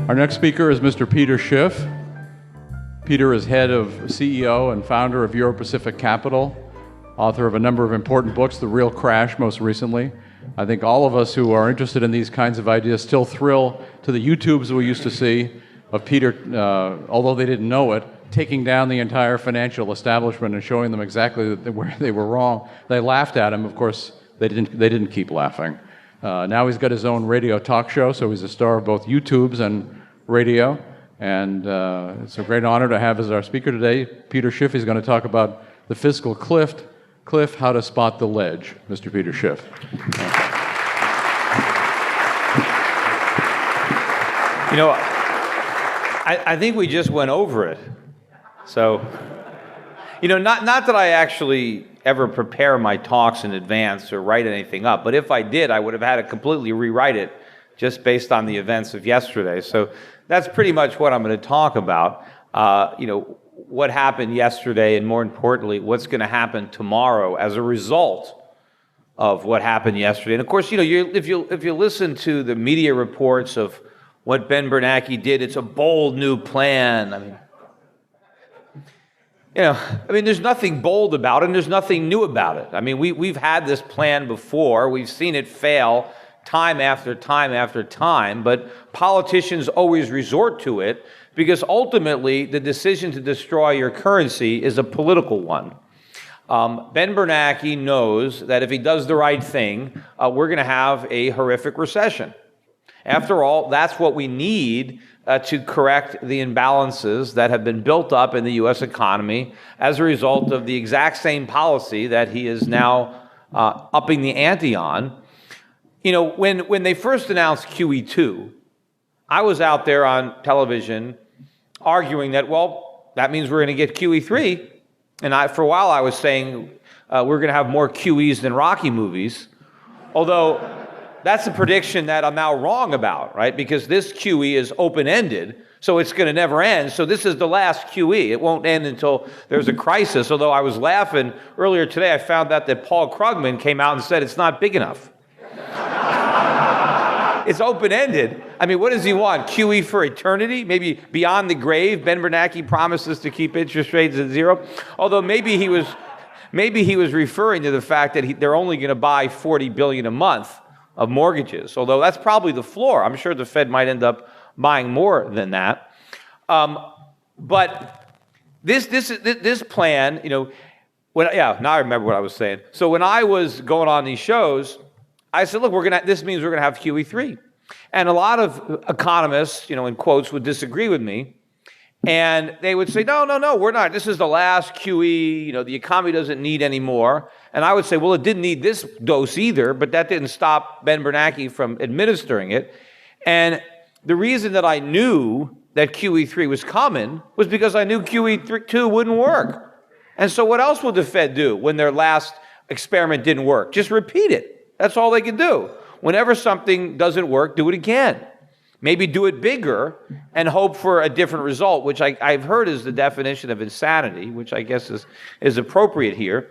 Our next speaker is Mr. Peter Schiff. Peter is head of CEO and founder of Euro-Pacific Capital, author of a number of important books, The Real Crash most recently. I think all of us who are interested in these kinds of ideas still thrill to the YouTubes we used to see of Peter, although they didn't know it, taking down the entire financial establishment and showing them exactly where they were wrong. They laughed at him. Of course, they didn't keep laughing. Now he's got his own radio talk show, so he's a star of both YouTubes and radio. And it's a great honor to have as our speaker today, Peter Schiff. He's going to talk about the fiscal cliff, how to spot the ledge. Mr. Peter Schiff. You know, I think we just went over it. So, you know, not that I actually ever prepare my talks in advance or write anything up, but if I did, I would have had to completely rewrite it just based on the events of yesterday. So that's pretty much what I'm going to talk about. You know, what happened yesterday, and more importantly, what's going to happen tomorrow as a result of what happened yesterday. And of course, you know, if you listen to the media reports of what Ben Bernanke did, it's a bold new plan. I mean, there's nothing bold about it, and there's nothing new about it. I mean, we've had this plan before. We've seen it fail time after time after time, but politicians always resort to it because ultimately the decision to destroy your currency is a political one. Ben Bernanke knows that if he does the right thing, we're going to have a horrific recession. After all, that's what we need to correct the imbalances that have been built up in the U.S. economy as a result of the exact same policy that he is now upping the ante on. You know, when they first announced QE2, I was out there on television arguing that, well, that means we're going to get QE3. And for a while I was saying we're going to have more QEs than Rocky movies, although that's a prediction that I'm now wrong about, right? Because this QE is open-ended, so it's going to never end. So this is the last QE. It won't end until there's a crisis, although I was laughing earlier today. I found out that Paul Krugman came out and said it's not big enough. It's open-ended. I mean, what does he want? QE for eternity? Maybe beyond the grave? Ben Bernanke promises to keep interest rates at zero. Although maybe he was referring to the fact that they're only going to buy $40 billion a month of mortgages. Although that's probably the floor. I'm sure the Fed might end up buying more than that. But this plan, you know, now I remember what I was saying. So when I was going on these shows, I said, look, this means we're going to have QE3. And a lot of economists, you know, in quotes, would disagree with me. And they would say, no, we're not. This is the last QE. You know, the economy doesn't need any more. And I would say, well, it didn't need this dose either, but that didn't stop Ben Bernanke from administering it. And the reason that I knew that QE3 was coming was because I knew QE2 wouldn't work. And so what else would the Fed do when their last experiment didn't work? Just repeat it. That's all they can do. Whenever something doesn't work, do it again. Maybe do it bigger and hope for a different result, which I've heard is the definition of insanity, which I guess is appropriate here.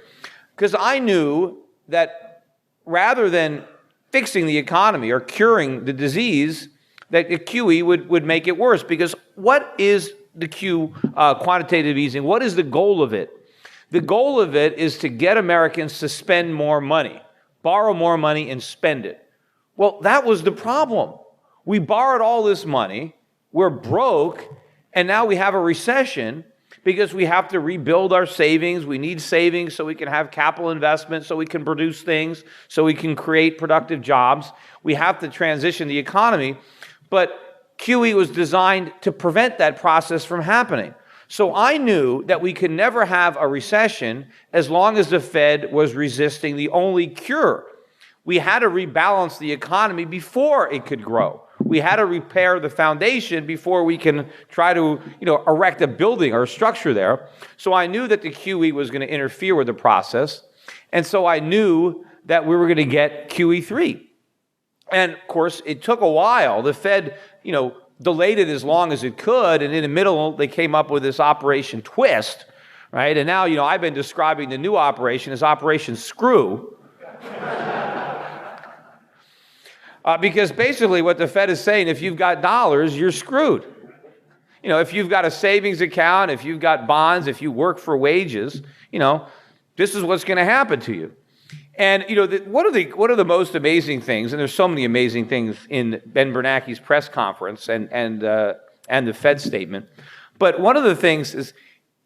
Because I knew that rather than fixing the economy or curing the disease, that the QE would make it worse. Because what is the quantitative easing? What is the goal of it? The goal of it is to get Americans to spend more money, borrow more money and spend it. Well, that was the problem. We borrowed all this money, we're broke, and now we have a recession because we have to rebuild our savings. We need savings so we can have capital investment, so we can produce things, so we can create productive jobs. We have to transition the economy, but QE was designed to prevent that process from happening. So I knew that we could never have a recession as long as the Fed was resisting the only cure. We had to rebalance the economy before it could grow. We had to repair the foundation before we can try to, erect a building or a structure there. So I knew that the QE was going to interfere with the process. And so I knew that we were going to get QE3. And of course, it took a while. The Fed, delayed it as long as it could. And in the middle, they came up with this Operation Twist, right? And now, I've been describing the new operation as Operation Screw. Because basically what the Fed is saying, if you've got dollars, you're screwed. If you've got a savings account, if you've got bonds, if you work for wages, this is what's going to happen to you. And one of the most amazing things, and there's so many amazing things in Ben Bernanke's press conference and the Fed statement, but one of the things is,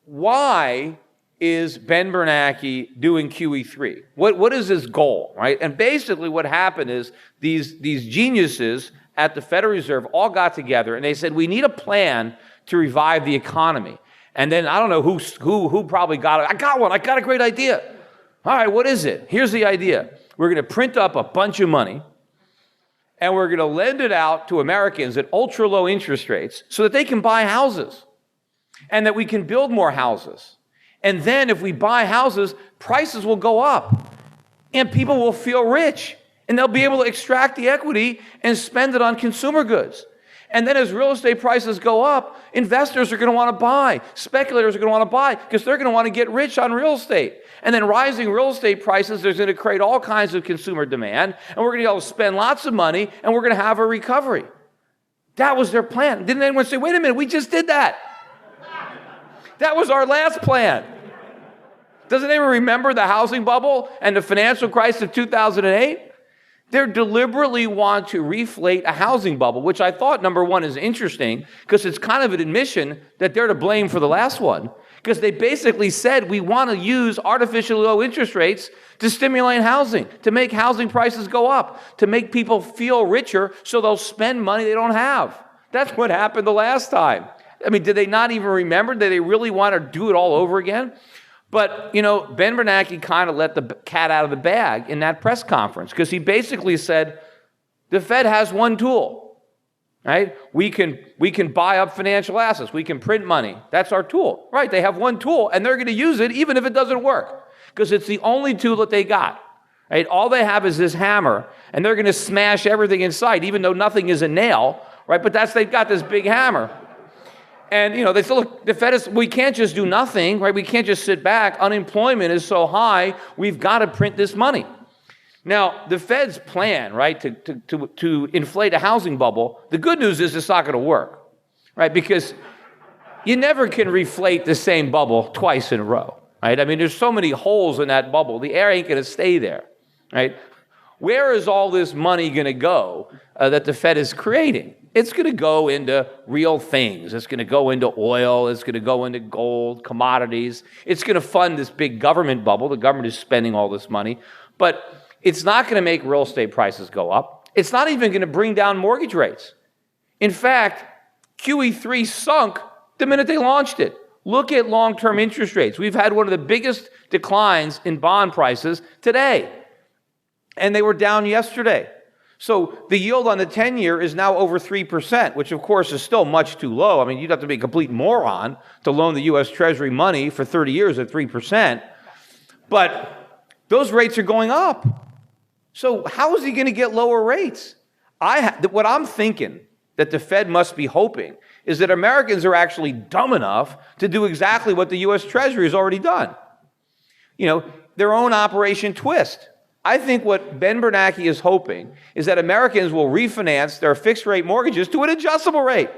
why is Ben Bernanke doing QE3? What is his goal, right? And basically what happened is these geniuses at the Federal Reserve all got together and they said, we need a plan to revive the economy. And then I don't know who probably got it. I got one. I got a great idea. All right, what is it? Here's the idea. We're going to print up a bunch of money and we're going to lend it out to Americans at ultra low interest rates so that they can buy houses and that we can build more houses. And then if we buy houses, prices will go up and people will feel rich and they'll be able to extract the equity and spend it on consumer goods. And then as real estate prices go up, investors are going to want to buy. Speculators are going to want to buy because they're going to want to get rich on real estate. And then rising real estate prices, there's going to create all kinds of consumer demand. And we're going to be able to spend lots of money and we're going to have a recovery. That was their plan. Didn't anyone say, wait a minute, we just did that? That was our last plan. Doesn't anyone remember the housing bubble and the financial crisis of 2008? They deliberately want to reflate a housing bubble, which I thought, number one, is interesting because it's kind of an admission that they're to blame for the last one, because they basically said we want to use artificially low interest rates to stimulate housing, to make housing prices go up, to make people feel richer so they'll spend money they don't have. That's what happened the last time. I mean, did they not even remember? Did they really want to do it all over again? But, Ben Bernanke kind of let the cat out of the bag in that press conference because he basically said, the Fed has one tool, right? We can buy up financial assets. We can print money. That's our tool, right? They have one tool and they're going to use it even if it doesn't work because it's the only tool that they got, right? All they have is this hammer and they're going to smash everything in sight even though nothing is a nail, right? But they've got this big hammer. And, they said, look, the Fed we can't just do nothing, right? We can't just sit back. Unemployment is so high, we've got to print this money. Now, the Fed's plan, right, to inflate a housing bubble, the good news is it's not going to work, right? Because you never can reflate the same bubble twice in a row, right? I mean, there's so many holes in that bubble. The air ain't going to stay there, right? Where is all this money going to go that the Fed is creating? It's going to go into real things. It's going to go into oil. It's going to go into gold, commodities. It's going to fund this big government bubble. The government is spending all this money. But it's not going to make real estate prices go up. It's not even going to bring down mortgage rates. In fact, QE3 sunk the minute they launched it. Look at long-term interest rates. We've had one of the biggest declines in bond prices today. And they were down yesterday. So the yield on the 10-year is now over 3%, which of course is still much too low. I mean, you'd have to be a complete moron to loan the U.S. Treasury money for 30 years at 3%. But those rates are going up. So how is he going to get lower rates? What I'm thinking that the Fed must be hoping is that Americans are actually dumb enough to do exactly what the U.S. Treasury has already done. Their own Operation Twist. I think what Ben Bernanke is hoping is that Americans will refinance their fixed-rate mortgages to an adjustable rate,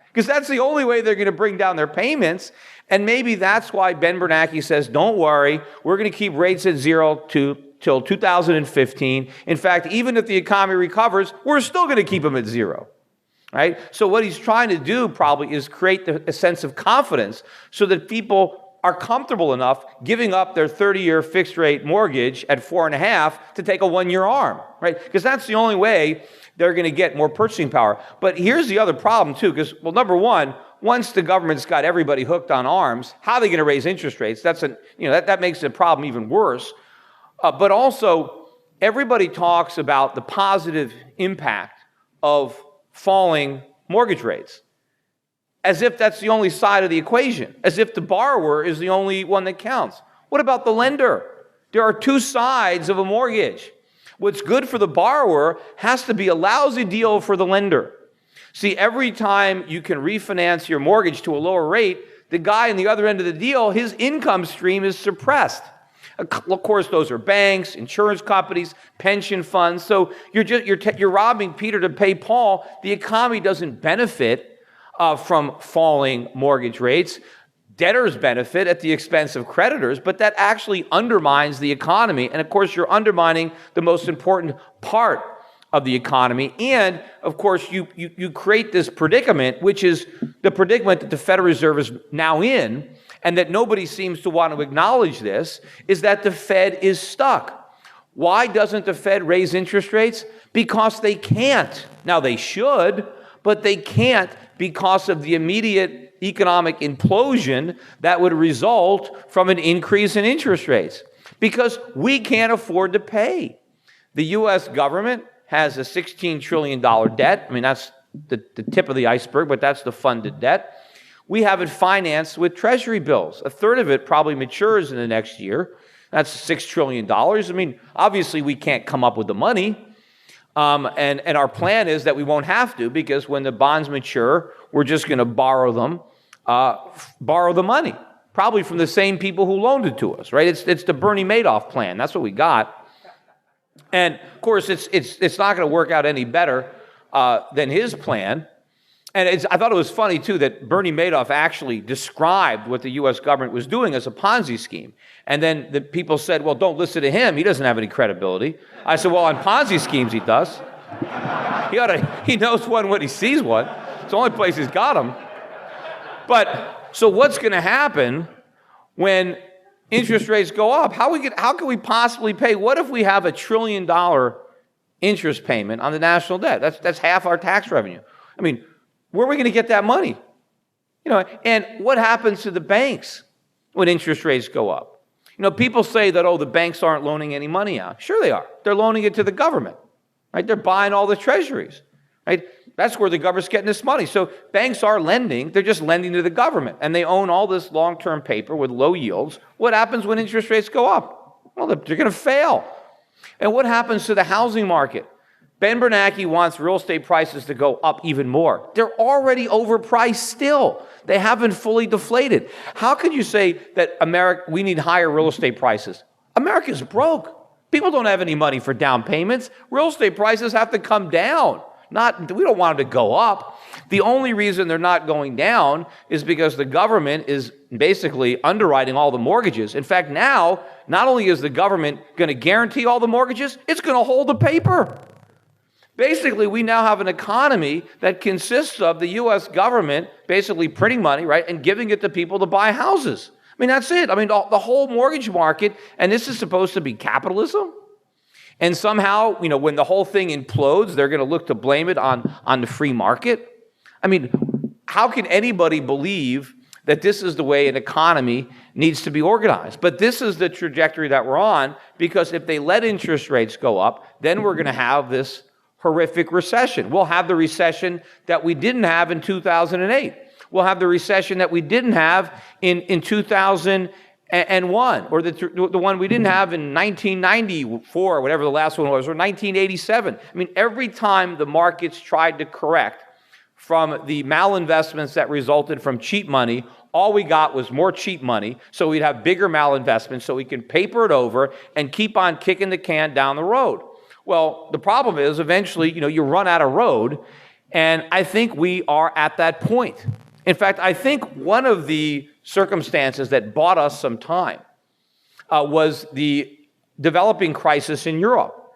because that's the only way they're going to bring down their payments. And maybe that's why Ben Bernanke says, don't worry, we're going to keep rates at zero till 2015. In fact, even if the economy recovers, we're still going to keep them at zero. Right? So what he's trying to do probably is create a sense of confidence so that people are comfortable enough giving up their 30-year fixed-rate mortgage at 4.5% to take a 1-year ARM, right? Because that's the only way they're going to get more purchasing power. But here's the other problem, too, because, well, number one, once the government's got everybody hooked on ARMs, how are they going to raise interest rates? That makes the problem even worse. But also, everybody talks about the positive impact of falling mortgage rates, as if that's the only side of the equation, as if the borrower is the only one that counts. What about the lender? There are two sides of a mortgage. What's good for the borrower has to be a lousy deal for the lender. See, every time you can refinance your mortgage to a lower rate, the guy on the other end of the deal, his income stream is suppressed. Of course, those are banks, insurance companies, pension funds. So you're robbing Peter to pay Paul. The economy doesn't benefit from falling mortgage rates. Debtors benefit at the expense of creditors, but that actually undermines the economy. And of course, you're undermining the most important part of the economy. And of course, you create this predicament, which is the predicament that the Federal Reserve is now in, and that nobody seems to want to acknowledge this, is that the Fed is stuck. Why doesn't the Fed raise interest rates? Because they can't. Now, they should, but they can't because of the immediate economic implosion that would result from an increase in interest rates. Because we can't afford to pay. The U.S. government has a $16 trillion debt. I mean, that's the tip of the iceberg, but that's the funded debt. We have it financed with Treasury bills. A third of it probably matures in the next year. That's $6 trillion. I mean, obviously, we can't come up with the money. And our plan is that we won't have to, because when the bonds mature, we're just going to borrow the money, probably from the same people who loaned it to us, right? It's the Bernie Madoff plan. That's what we got. And of course, it's not going to work out any better than his plan. And I thought it was funny, too, that Bernie Madoff actually described what the U.S. government was doing as a Ponzi scheme. And then the people said, well, don't listen to him. He doesn't have any credibility. I said, well, on Ponzi schemes, he does. He knows one when he sees one. It's the only place he's got them. But so what's going to happen when interest rates go up? How can we possibly pay? What if we have $1 trillion interest payment on the national debt? That's half our tax revenue. I mean, where are we going to get that money? And what happens to the banks when interest rates go up? People say that, the banks aren't loaning any money out. Sure they are. They're loaning it to the government, right? They're buying all the treasuries, right? That's where the government's getting this money. So banks are lending. They're just lending to the government, and they own all this long-term paper with low yields. What happens when interest rates go up? Well, they're going to fail. And what happens to the housing market? Ben Bernanke wants real estate prices to go up even more. They're already overpriced still. They haven't fully deflated. How could you say that we need higher real estate prices? America's broke. People don't have any money for down payments. Real estate prices have to come down. We don't want them to go up. The only reason they're not going down is because the government is basically underwriting all the mortgages. In fact, now, not only is the government going to guarantee all the mortgages, it's going to hold the paper. Basically, we now have an economy that consists of the U.S. government basically printing money, right, and giving it to people to buy houses. I mean, that's it. I mean, the whole mortgage market, and this is supposed to be capitalism. And somehow, when the whole thing implodes, they're going to look to blame it on the free market. I mean, how can anybody believe that this is the way an economy needs to be organized? But this is the trajectory that we're on, because if they let interest rates go up, then we're going to have this horrific recession. We'll have the recession that we didn't have in 2008. We'll have the recession that we didn't have in 2001, or the one we didn't have in 1994, or whatever the last one was, or 1987. I mean, every time the markets tried to correct from the malinvestments that resulted from cheap money, all we got was more cheap money, so we'd have bigger malinvestments so we can paper it over and keep on kicking the can down the road. Well, the problem is eventually, you run out of road, and I think we are at that point. In fact, I think one of the circumstances that bought us some time was the developing crisis in Europe.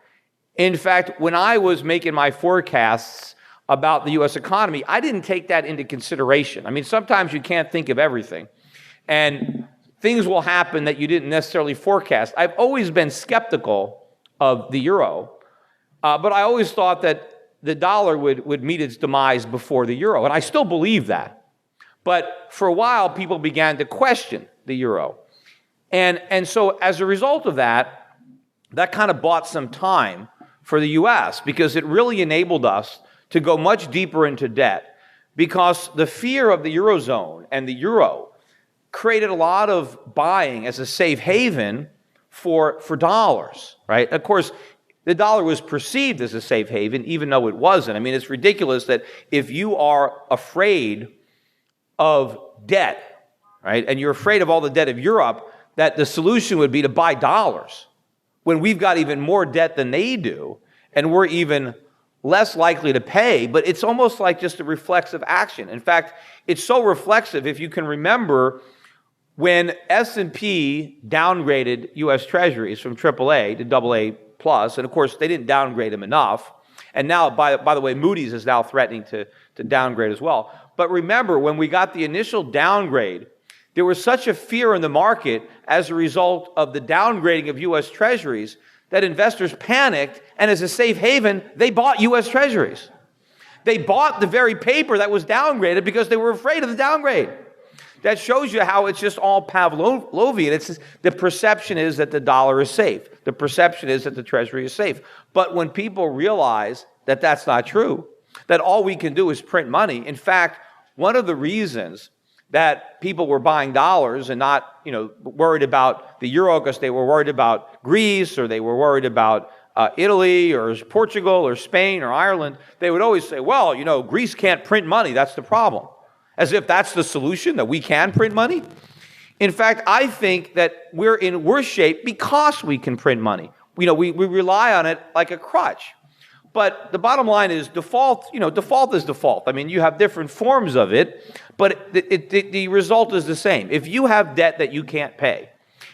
In fact, when I was making my forecasts about the U.S. economy, I didn't take that into consideration. I mean, sometimes you can't think of everything, and things will happen that you didn't necessarily forecast. I've always been skeptical of the euro, but I always thought that the dollar would meet its demise before the euro, and I still believe that. But for a while, people began to question the euro. And so as a result of that kind of bought some time for the U.S. because it really enabled us to go much deeper into debt, because the fear of the Eurozone and the euro created a lot of buying as a safe haven for dollars, right? Of course, the dollar was perceived as a safe haven, even though it wasn't. I mean, it's ridiculous that if you are afraid of debt, right, and you're afraid of all the debt of Europe, that the solution would be to buy dollars when we've got even more debt than they do, and we're even less likely to pay. But it's almost like just a reflexive action. In fact, it's so reflexive, if you can remember, when S&P downgraded U.S. Treasuries from AAA to AA plus, and of course they didn't downgrade them enough, and now, by the way, Moody's is now threatening to downgrade as well. But remember, when we got the initial downgrade, there was such a fear in the market as a result of the downgrading of U.S. Treasuries that investors panicked, and as a safe haven, they bought U.S. Treasuries. They bought the very paper that was downgraded because they were afraid of the downgrade. That shows you how it's just all Pavlovian. It's the perception is that the dollar is safe. The perception is that the Treasury is safe. But when people realize that that's not true, that all we can do is print money. In fact, one of the reasons that people were buying dollars and not, worried about the euro because they were worried about Greece, or they were worried about Italy or Portugal or Spain or Ireland, they would always say, well, Greece can't print money. That's the problem. As if that's the solution, that we can print money. In fact, I think that we're in worse shape because we can print money. We rely on it like a crutch. But the bottom line is default is default. I mean, you have different forms of it, but the result is the same. If you have debt that you can't pay,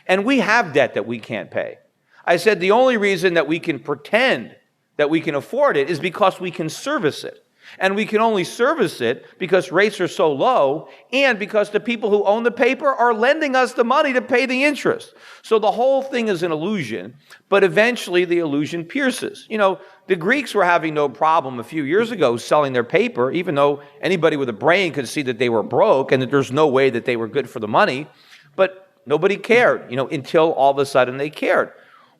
and we have debt that we can't pay, I said the only reason that we can pretend that we can afford it is because we can service it. And we can only service it because rates are so low and because the people who own the paper are lending us the money to pay the interest. So the whole thing is an illusion, but eventually the illusion pierces. The Greeks were having no problem a few years ago selling their paper, even though anybody with a brain could see that they were broke and that there's no way that they were good for the money. But nobody cared, until all of a sudden they cared.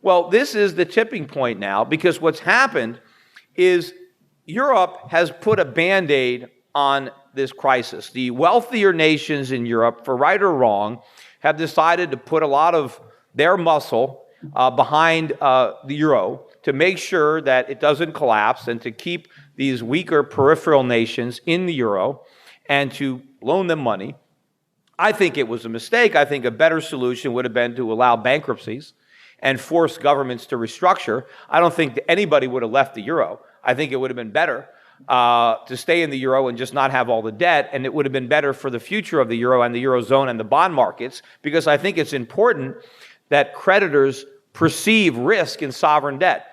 Well, this is the tipping point now, because what's happened is Europe has put a Band-Aid on this crisis. The wealthier nations in Europe, for right or wrong, have decided to put a lot of their muscle behind the euro to make sure that it doesn't collapse and to keep these weaker peripheral nations in the euro and to loan them money. I think it was a mistake. I think a better solution would have been to allow bankruptcies and force governments to restructure. I don't think that anybody would have left the euro. I think it would have been better to stay in the euro and just not have all the debt, and it would have been better for the future of the euro and the eurozone and the bond markets, because I think it's important that creditors perceive risk in sovereign debt,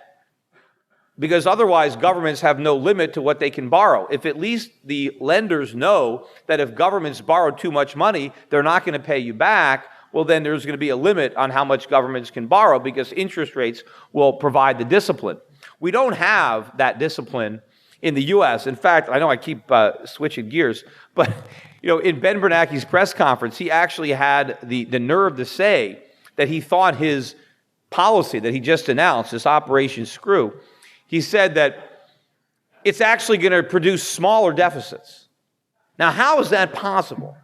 because otherwise governments have no limit to what they can borrow. If at least the lenders know that if governments borrow too much money, they're not going to pay you back, well, then there's going to be a limit on how much governments can borrow, because interest rates will provide the discipline. We don't have that discipline in the U.S. In fact, I know I keep switching gears, but in Ben Bernanke's press conference, he actually had the nerve to say that he thought his policy that he just announced, this Operation Screw, he said that it's actually going to produce smaller deficits. Now, how is that possible?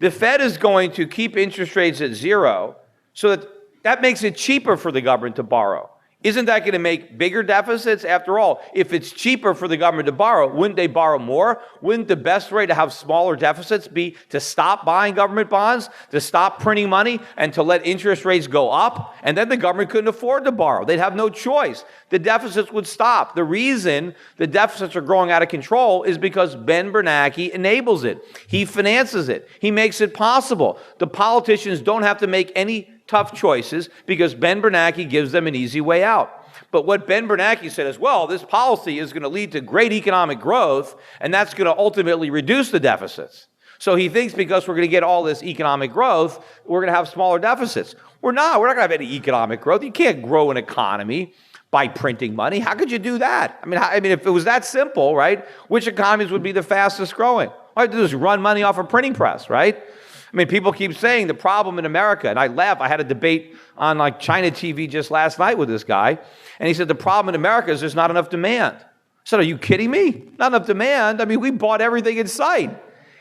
The Fed is going to keep interest rates at zero so that makes it cheaper for the government to borrow. Isn't that going to make bigger deficits? After all, if it's cheaper for the government to borrow, wouldn't they borrow more? Wouldn't the best way to have smaller deficits be to stop buying government bonds, to stop printing money, and to let interest rates go up? And then the government couldn't afford to borrow. They'd have no choice. The deficits would stop. The reason the deficits are growing out of control is because Ben Bernanke enables it. He finances it. He makes it possible. The politicians don't have to make any tough choices because Ben Bernanke gives them an easy way out. But what Ben Bernanke said is, well, this policy is going to lead to great economic growth, and that's going to ultimately reduce the deficits. So he thinks because we're going to get all this economic growth, we're going to have smaller deficits. We're not. We're not going to have any economic growth. You can't grow an economy by printing money. How could you do that? I mean, if it was that simple, right, which economies would be the fastest growing? All I have to do is run money off a printing press, right? I mean, people keep saying the problem in America, and I laugh. I had a debate on China TV just last night with this guy, and he said the problem in America is there's not enough demand. I said, are you kidding me? Not enough demand? I mean, we bought everything in sight.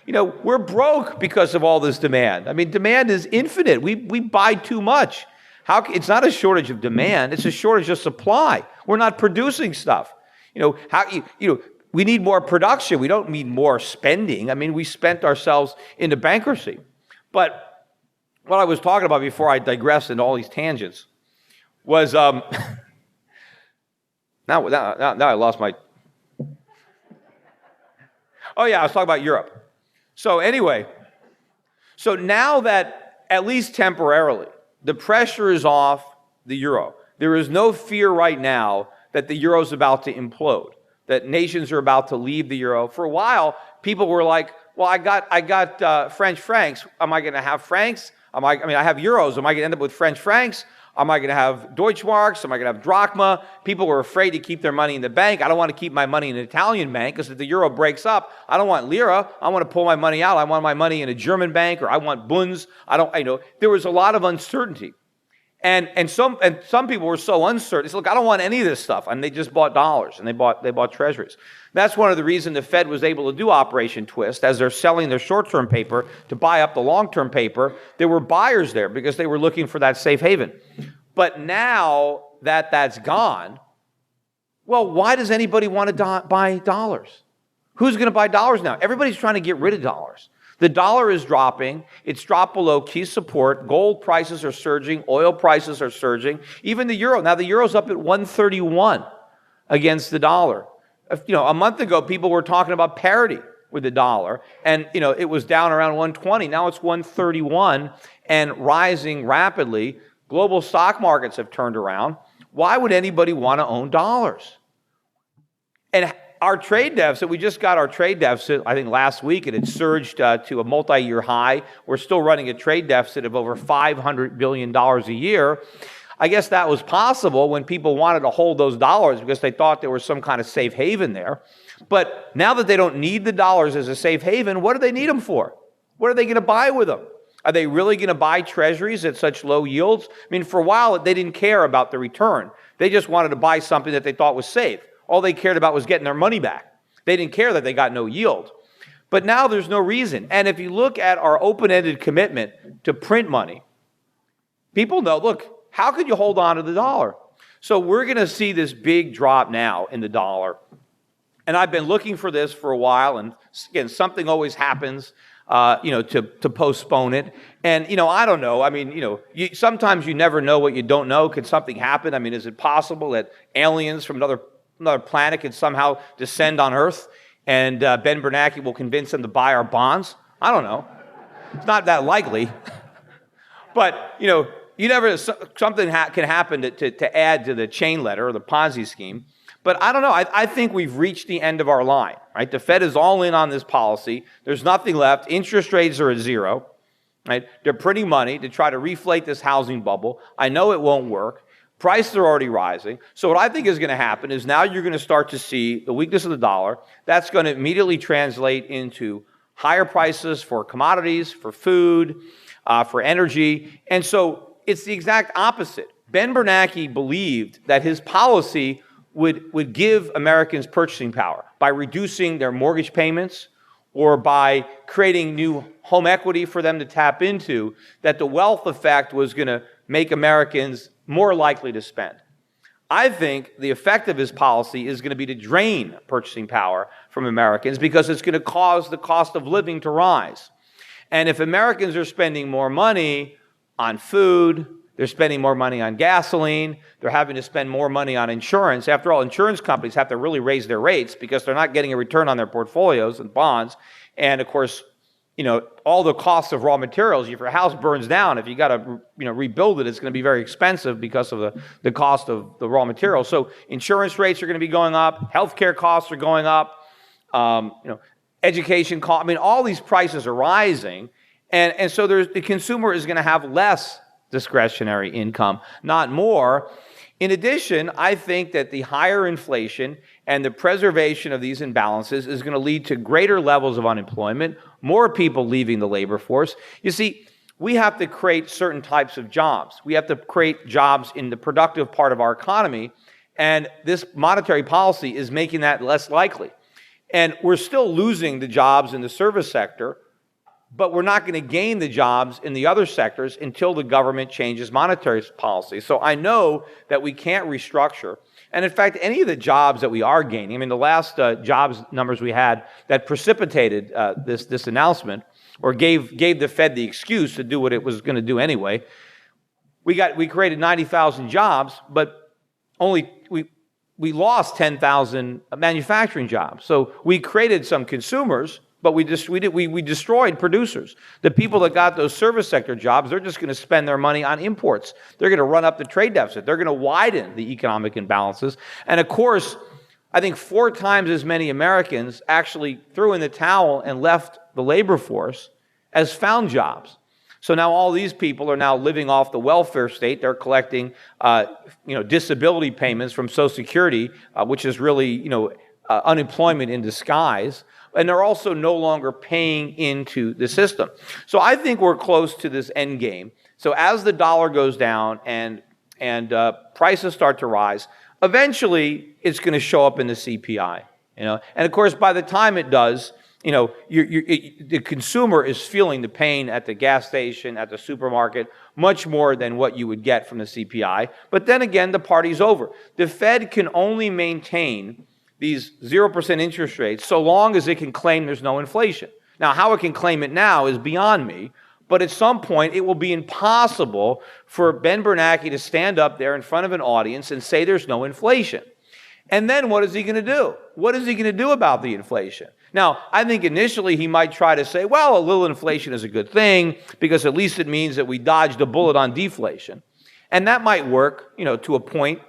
We're broke because of all this demand. I mean, demand is infinite. We buy too much. It's not a shortage of demand. It's a shortage of supply. We're not producing stuff. We need more production. We don't need more spending. I mean, we spent ourselves into bankruptcy. But what I was talking about before I digressed into all these tangents was now I lost my. Oh yeah, I was talking about Europe. So anyway, so now that at least temporarily the pressure is off the euro, there is no fear right now that the euro is about to implode, that nations are about to leave the euro. For a while, people were like, "Well, I got French francs. Am I going to have francs? I have euros. Am I going to end up with French francs? Am I going to have Deutschmarks? Am I going to have drachma?" People were afraid to keep their money in the bank. I don't want to keep my money in an Italian bank because if the euro breaks up, I don't want lira. I want to pull my money out. I want my money in a German bank, or I want bunds. There was a lot of uncertainty. And some people were so uncertain. They said, "Look, I don't want any of this stuff," and they just bought dollars and they bought treasuries. That's one of the reasons the Fed was able to do Operation Twist, as they're selling their short-term paper to buy up the long-term paper. There were buyers there because they were looking for that safe haven. But now that that's gone, well, why does anybody want to buy dollars? Who's going to buy dollars now? Everybody's trying to get rid of dollars. The dollar is dropping. It's dropped below key support. Gold prices are surging. Oil prices are surging. Even the euro. Now the euro's up at 131 against the dollar. A month ago, people were talking about parity with the dollar, and it was down around 120. Now it's 131 and rising rapidly. Global stock markets have turned around. Why would anybody want to own dollars? And our trade deficit, we just got our trade deficit, I think last week, and it surged to a multi-year high. We're still running a trade deficit of over $500 billion a year. I guess that was possible when people wanted to hold those dollars because they thought there was some kind of safe haven there. But now that they don't need the dollars as a safe haven, what do they need them for? What are they going to buy with them? Are they really going to buy treasuries at such low yields? I mean, for a while, they didn't care about the return. They just wanted to buy something that they thought was safe. All they cared about was getting their money back. They didn't care that they got no yield. But now there's no reason. And if you look at our open-ended commitment to print money, people know, look, how could you hold on to the dollar? So we're going to see this big drop now in the dollar. And I've been looking for this for a while. And again, something always happens, to postpone it. And, I don't know. I mean, sometimes you never know what you don't know. Could something happen? I mean, is it possible that aliens from another planet could somehow descend on Earth and Ben Bernanke will convince them to buy our bonds? I don't know. It's not that likely. But, you never, something can happen to add to the chain letter or the Ponzi scheme. But I don't know. I think we've reached the end of our line, right? The Fed is all in on this policy. There's nothing left. Interest rates are at zero, right? They're printing money to try to reflate this housing bubble. I know it won't work. Prices are already rising. So what I think is going to happen is now you're going to start to see the weakness of the dollar. That's going to immediately translate into higher prices for commodities, for food, for energy. And so it's the exact opposite. Ben Bernanke believed that his policy would give Americans purchasing power by reducing their mortgage payments or by creating new home equity for them to tap into, that the wealth effect was going to make Americans more likely to spend. I think the effect of his policy is going to be to drain purchasing power from Americans because it's going to cause the cost of living to rise. And if Americans are spending more money on food, they're spending more money on gasoline, they're having to spend more money on insurance. After all, insurance companies have to really raise their rates because they're not getting a return on their portfolios and bonds. And of course, all the costs of raw materials, if your house burns down, if you got to rebuild it, it's going to be very expensive because of the cost of the raw materials. So insurance rates are going to be going up, healthcare costs are going up, education costs. I mean, all these prices are rising. And so the consumer is going to have less discretionary income, not more. In addition, I think that the higher inflation and the preservation of these imbalances is going to lead to greater levels of unemployment, more people leaving the labor force. You see, we have to create certain types of jobs. We have to create jobs in the productive part of our economy, and this monetary policy is making that less likely. And we're still losing the jobs in the service sector, but we're not going to gain the jobs in the other sectors until the government changes monetary policy. So I know that we can't restructure. And in fact, any of the jobs that we are gaining, I mean, the last jobs numbers we had that precipitated this announcement or gave the Fed the excuse to do what it was going to do anyway. We created 90,000 jobs, but we lost 10,000 manufacturing jobs. So we created some consumers, but we destroyed producers. The people that got those service sector jobs, they're just going to spend their money on imports. They're going to run up the trade deficit. They're going to widen the economic imbalances. And of course, I think 4 times as many Americans actually threw in the towel and left the labor force as found jobs. So now all these people are now living off the welfare state. They're collecting, disability payments from Social Security, which is really, unemployment in disguise. And they're also no longer paying into the system. So I think we're close to this end game. So as the dollar goes down and prices start to rise, eventually it's going to show up in the CPI. And of course, by the time it does, the consumer is feeling the pain at the gas station, at the supermarket, much more than what you would get from the CPI. But then again, the party's over. The Fed can only maintain these 0% interest rates so long as it can claim there's no inflation. Now, how it can claim it now is beyond me, but at some point it will be impossible for Ben Bernanke to stand up there in front of an audience and say there's no inflation. And then what is he going to do? What is he going to do about the inflation? Now, I think initially he might try to say, well, a little inflation is a good thing because at least it means that we dodged a bullet on deflation. And that might work, to a point.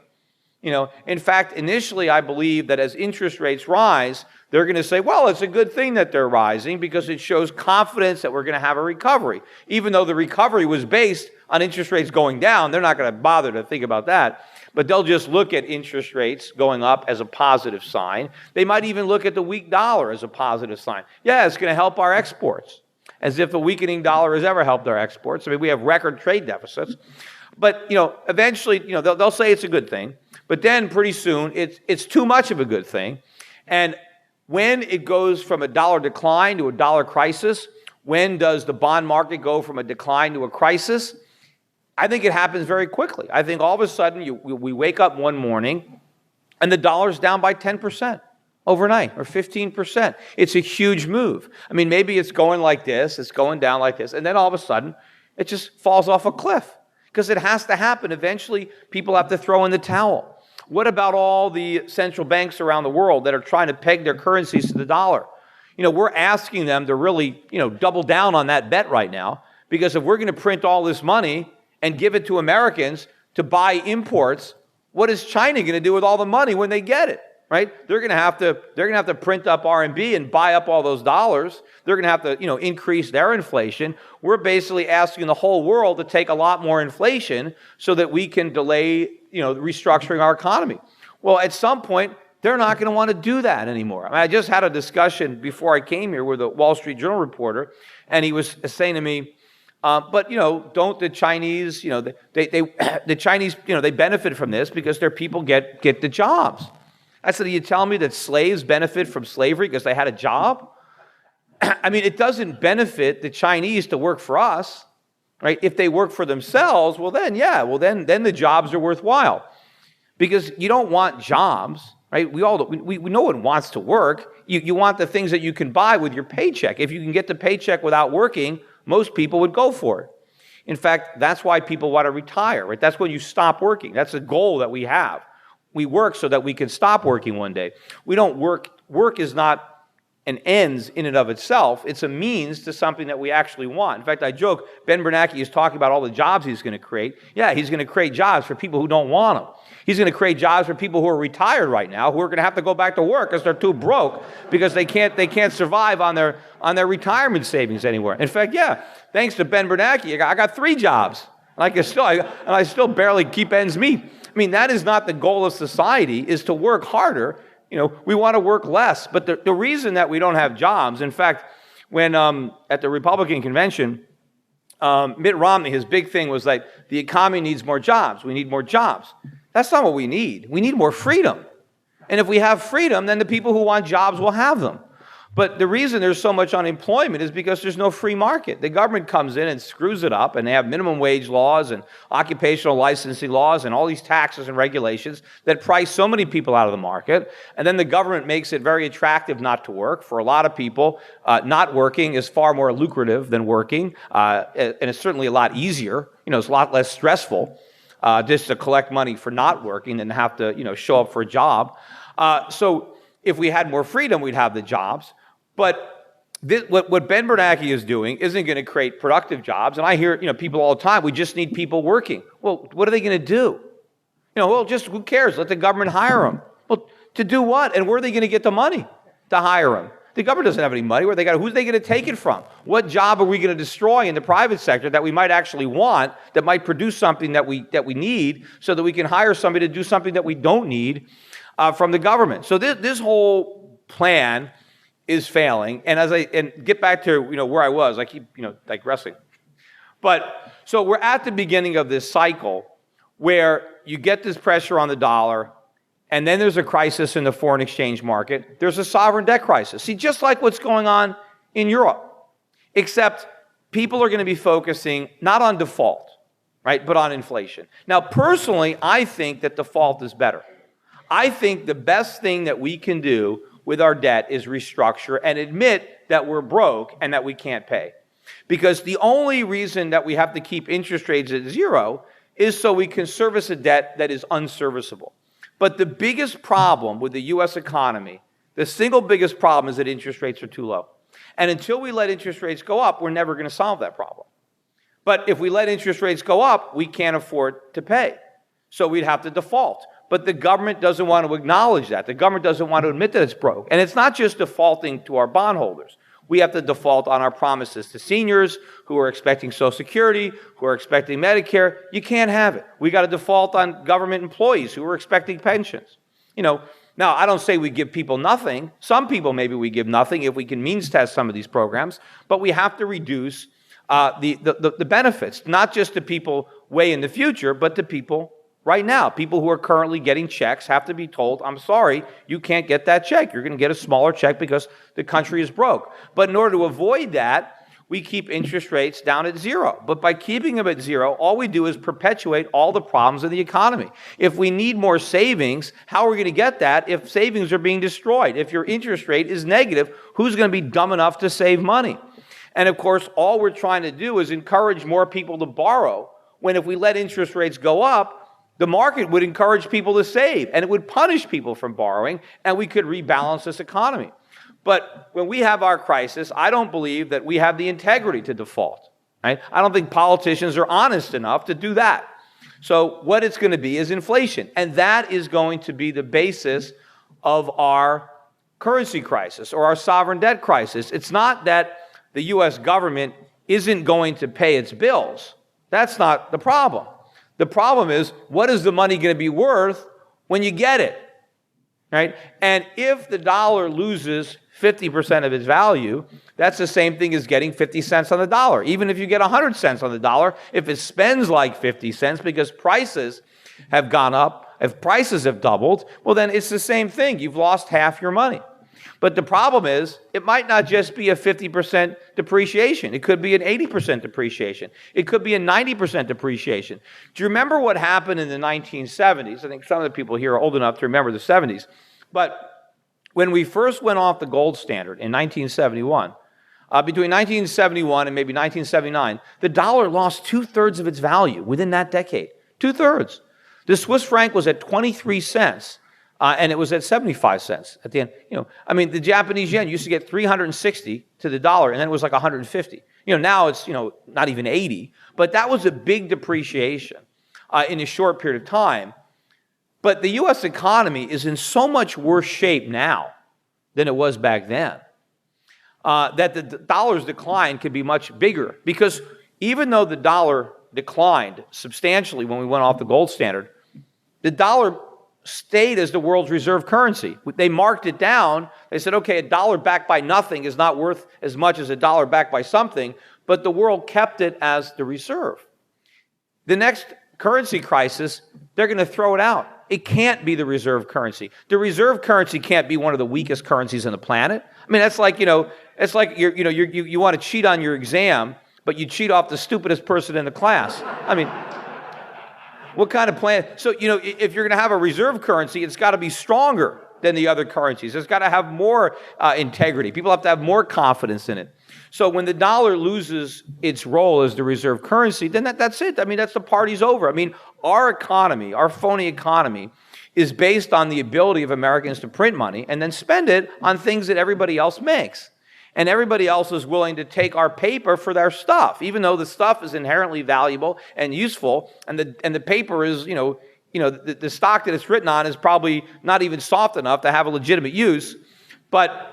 In fact, initially I believe that as interest rates rise, they're going to say, well, it's a good thing that they're rising because it shows confidence that we're going to have a recovery. Even though the recovery was based on interest rates going down, they're not going to bother to think about that. But they'll just look at interest rates going up as a positive sign. They might even look at the weak dollar as a positive sign. Yeah, it's going to help our exports. As if a weakening dollar has ever helped our exports. I mean, we have record trade deficits. But, eventually, they'll say it's a good thing. But then pretty soon, it's too much of a good thing. And when it goes from a dollar decline to a dollar crisis, when does the bond market go from a decline to a crisis? I think it happens very quickly. I think all of a sudden we wake up one morning and the dollar's down by 10% overnight or 15%. It's a huge move. I mean, maybe it's going like this, it's going down like this, and then all of a sudden it just falls off a cliff because it has to happen. Eventually, people have to throw in the towel. What about all the central banks around the world that are trying to peg their currencies to the dollar? We're asking them to really, double down on that bet right now because if we're going to print all this money and give it to Americans to buy imports, what is China going to do with all the money when they get it, right? They're going to have to print up RMB and buy up all those dollars. They're going to have to, increase their inflation. We're basically asking the whole world to take a lot more inflation so that we can delay, restructuring our economy. Well, at some point, they're not going to want to do that anymore. I mean, I just had a discussion before I came here with a Wall Street Journal reporter, and he was saying to me, but don't the Chinese, the Chinese, they benefit from this because their people get the jobs. I said, are you telling me that slaves benefit from slavery because they had a job? I mean, it doesn't benefit the Chinese to work for us, right? If they work for themselves, well then the jobs are worthwhile. Because you don't want jobs, right? We no one wants to work. You want the things that you can buy with your paycheck. If you can get the paycheck without working, most people would go for it. In fact, that's why people want to retire, right? That's when you stop working. That's a goal that we have. We work so that we can stop working one day. We don't work. Work is not an ends in and of itself. It's a means to something that we actually want. In fact, I joke, Ben Bernanke is talking about all the jobs he's going to create. Yeah, he's going to create jobs for people who don't want them. He's going to create jobs for people who are retired right now, who are going to have to go back to work because they're too broke because they can't survive on their retirement savings anywhere. In fact, yeah, thanks to Ben Bernanke, I got 3 jobs, and I still barely keep ends meet. I mean, that is not the goal of society, is to work harder. We want to work less. But the reason that we don't have jobs, in fact, when at the Republican convention, Mitt Romney, his big thing was like, the economy needs more jobs. We need more jobs. That's not what we need. We need more freedom. And if we have freedom, then the people who want jobs will have them. But the reason there's so much unemployment is because there's no free market. The government comes in and screws it up, and they have minimum wage laws and occupational licensing laws and all these taxes and regulations that price so many people out of the market. And then the government makes it very attractive not to work. For a lot of people, not working is far more lucrative than working, and it's certainly a lot easier. It's a lot less stressful just to collect money for not working than to have to, show up for a job. So if we had more freedom, we'd have the jobs. But what Ben Bernanke is doing isn't going to create productive jobs. And I hear people all the time, we just need people working. Well, what are they going to do? Well, just who cares? Let the government hire them. Well, to do what? And where are they going to get the money to hire them? The government doesn't have any money. Who's they going to take it from? What job are we going to destroy in the private sector that we might actually want, that might produce something that we need, so that we can hire somebody to do something that we don't need from the government? So this whole plan is failing. And get back to where I was, I keep digressing. But so we're at the beginning of this cycle where you get this pressure on the dollar, and then there's a crisis in the foreign exchange market. There's a sovereign debt crisis. See, just like what's going on in Europe, except people are going to be focusing not on default, right, but on inflation. Now, personally, I think that default is better. I think the best thing that we can do with our debt is restructure and admit that we're broke and that we can't pay. Because the only reason that we have to keep interest rates at zero is so we can service a debt that is unserviceable. But the biggest problem with the U.S. economy, the single biggest problem, is that interest rates are too low. And until we let interest rates go up, we're never going to solve that problem. But if we let interest rates go up, we can't afford to pay. So we'd have to default. But the government doesn't want to acknowledge that. The government doesn't want to admit that it's broke. And it's not just defaulting to our bondholders. We have to default on our promises to seniors who are expecting Social Security, who are expecting Medicare. You can't have it. We got to default on government employees who are expecting pensions. Now, I don't say we give people nothing. Some people maybe we give nothing if we can means test some of these programs. But we have to reduce the benefits, not just to people way in the future, but to people right now. People who are currently getting checks have to be told, I'm sorry, you can't get that check. You're going to get a smaller check because the country is broke. But in order to avoid that, we keep interest rates down at zero. But by keeping them at zero, all we do is perpetuate all the problems in the economy. If we need more savings, how are we going to get that if savings are being destroyed? If your interest rate is negative, who's going to be dumb enough to save money? And of course, all we're trying to do is encourage more people to borrow, when if we let interest rates go up, the market would encourage people to save, and it would punish people from borrowing, and we could rebalance this economy. But when we have our crisis, I don't believe that we have the integrity to default. Right? I don't think politicians are honest enough to do that. So what it's going to be is inflation, and that is going to be the basis of our currency crisis or our sovereign debt crisis. It's not that the U.S. government isn't going to pay its bills. That's not the problem. The problem is, what is the money going to be worth when you get it, right? And if the dollar loses 50% of its value, that's the same thing as getting 50 cents on the dollar. Even if you get 100 cents on the dollar, if it spends like 50 cents because prices have gone up, if prices have doubled, well, then it's the same thing. You've lost half your money. But the problem is, it might not just be a 50% depreciation. It could be an 80% depreciation. It could be a 90% depreciation. Do you remember what happened in the 1970s? I think some of the people here are old enough to remember the 70s. But when we first went off the gold standard in 1971, between 1971 and maybe 1979, the dollar lost 2/3 of its value within that decade. 2/3. The Swiss franc was at 23 cents. And it was at 75 cents at the end. The Japanese yen used to get 360 to the dollar, and then it was like 150. Now it's, not even 80. But that was a big depreciation in a short period of time. But the U.S. economy is in so much worse shape now than it was back then that the dollar's decline could be much bigger. Because even though the dollar declined substantially when we went off the gold standard, the dollar stayed as the world's reserve currency. They marked it down. They said, okay, a dollar backed by nothing is not worth as much as a dollar backed by something, but the world kept it as the reserve. The next currency crisis, they're going to throw it out. It can't be the reserve currency. The reserve currency can't be one of the weakest currencies on the planet. I mean, that's like, it's like you want to cheat on your exam, but you cheat off the stupidest person in the class. I mean, what kind of plan? So, if you're going to have a reserve currency, it's got to be stronger than the other currencies. It's got to have more integrity. People have to have more confidence in it. So when the dollar loses its role as the reserve currency, then that's it. I mean, that's the party's over. I mean, our economy, our phony economy, is based on the ability of Americans to print money and then spend it on things that everybody else makes. And everybody else is willing to take our paper for their stuff, even though the stuff is inherently valuable and useful, and the paper is, the stock that it's written on is probably not even soft enough to have a legitimate use, but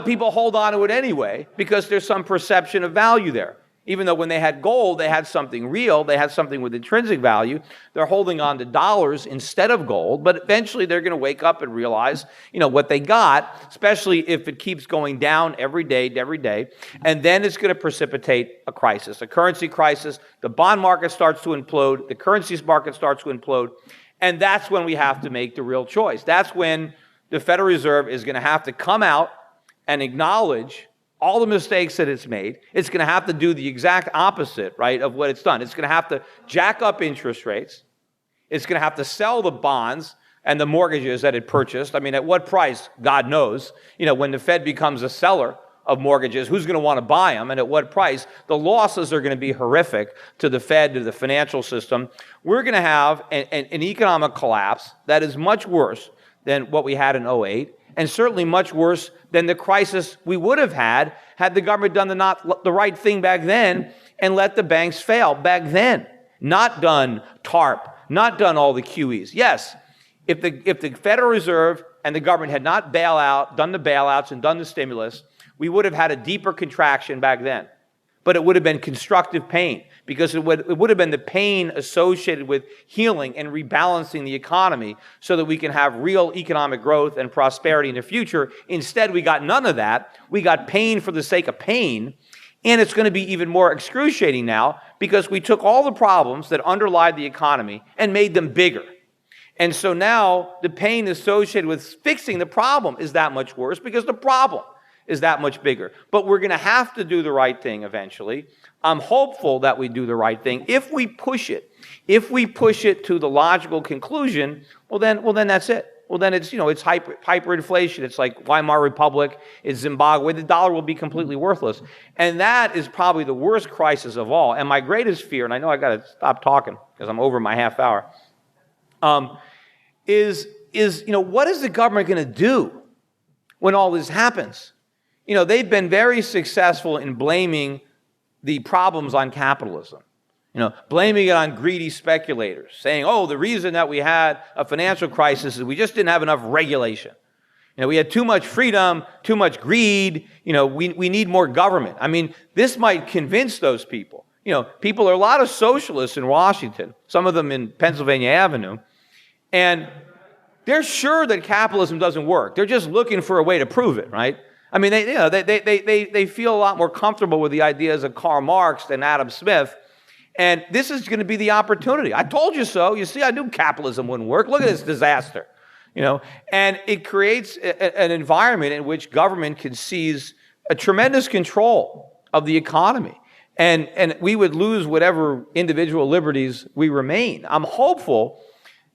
people hold on to it anyway because there's some perception of value there. Even though when they had gold, they had something real, they had something with intrinsic value. They're holding on to dollars instead of gold, but eventually they're going to wake up and realize, what they got, especially if it keeps going down every day, and then it's going to precipitate a crisis, a currency crisis. The bond market starts to implode, the currencies market starts to implode, and that's when we have to make the real choice. That's when the Federal Reserve is going to have to come out and acknowledge all the mistakes that it's made. It's going to have to do the exact opposite, right, of what it's done. It's going to have to jack up interest rates. It's going to have to sell the bonds and the mortgages that it purchased. I mean, at what price? God knows. When the Fed becomes a seller of mortgages, who's going to want to buy them and at what price? The losses are going to be horrific to the Fed, to the financial system. We're going to have an economic collapse that is much worse than what we had in '08. And certainly much worse than the crisis we would have had the government done the right thing back then and let the banks fail back then. Not done TARP, not done all the QEs. Yes, if the Federal Reserve and the government had not done the bailouts and done the stimulus, we would have had a deeper contraction back then. But it would have been constructive pain because it would have been the pain associated with healing and rebalancing the economy so that we can have real economic growth and prosperity in the future. Instead, we got none of that. We got pain for the sake of pain. And it's going to be even more excruciating now because we took all the problems that underlie the economy and made them bigger. And so now the pain associated with fixing the problem is that much worse because the problem is that much bigger. But we're going to have to do the right thing eventually. I'm hopeful that we do the right thing. If we push it to the logical conclusion, well then that's it. Well then it's hyperinflation. It's like Weimar Republic, it's Zimbabwe. The dollar will be completely worthless. And that is probably the worst crisis of all. And my greatest fear, and I know I got to stop talking because I'm over my half hour, is what is the government going to do when all this happens? They've been very successful in blaming the problems on capitalism, blaming it on greedy speculators, saying, the reason that we had a financial crisis is we just didn't have enough regulation. We had too much freedom, too much greed, we need more government. I mean, this might convince those people. There are a lot of socialists in Washington, some of them in Pennsylvania Avenue, and they're sure that capitalism doesn't work. They're just looking for a way to prove it, right? I mean, they feel a lot more comfortable with the ideas of Karl Marx than Adam Smith. And this is going to be the opportunity. I told you so. You see, I knew capitalism wouldn't work. Look at this disaster. And it creates an environment in which government can seize a tremendous control of the economy. And we would lose whatever individual liberties we remain. I'm hopeful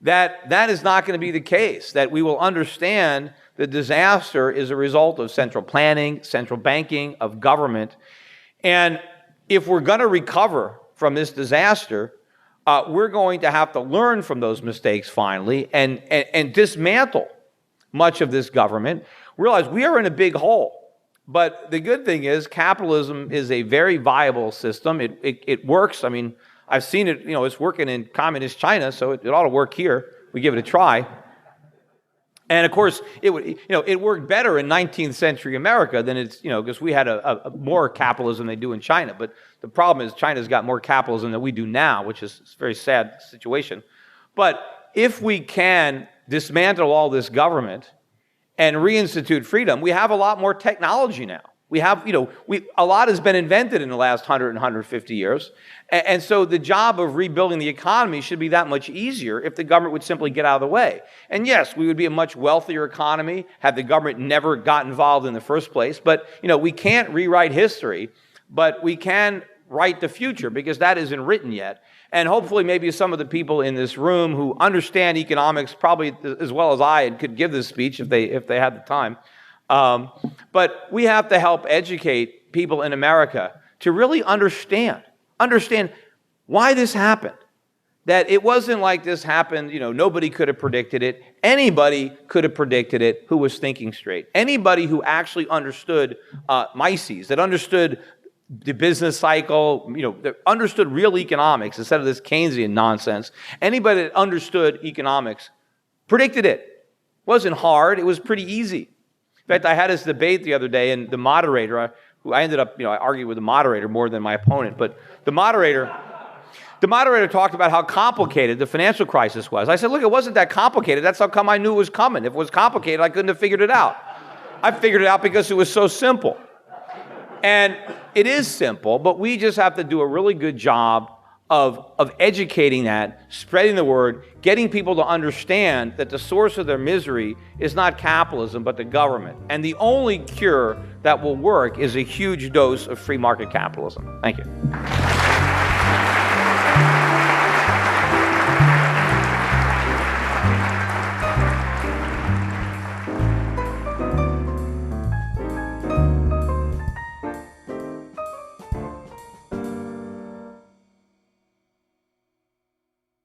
that that is not going to be the case, that we will understand the disaster is a result of central planning, central banking, of government. And if we're going to recover from this disaster, we're going to have to learn from those mistakes finally and dismantle much of this government. Realize we are in a big hole. But the good thing is capitalism is a very viable system. It works. I mean, I've seen it, it's working in communist China, so it ought to work here. We give it a try. And of course, it worked better in 19th century America than it's, because we had a more capitalism than they do in China. But the problem is China's got more capitalism than we do now, which is a very sad situation. But if we can dismantle all this government and reinstitute freedom, we have a lot more technology now. We have, a lot has been invented in the last 100 and 150 years. And so the job of rebuilding the economy should be that much easier if the government would simply get out of the way. And yes, we would be a much wealthier economy had the government never got involved in the first place. But, we can't rewrite history, but we can write the future because that isn't written yet. And hopefully maybe some of the people in this room who understand economics probably as well as I and could give this speech if they had the time. But we have to help educate people in America to really understand why this happened. That it wasn't like this happened, nobody could have predicted it. Anybody could have predicted it who was thinking straight. Anybody who actually understood Mises, that understood the business cycle, that understood real economics instead of this Keynesian nonsense. Anybody that understood economics predicted it. It wasn't hard, it was pretty easy. In fact, I had this debate the other day, and the moderator, who I ended up, I argued with the moderator more than my opponent, but the moderator talked about how complicated the financial crisis was. I said, look, it wasn't that complicated. That's how come I knew it was coming. If it was complicated, I couldn't have figured it out. I figured it out because it was so simple. And it is simple, but we just have to do a really good job of educating that, spreading the word, getting people to understand that the source of their misery is not capitalism, but the government. And the only cure that will work is a huge dose of free market capitalism. Thank you.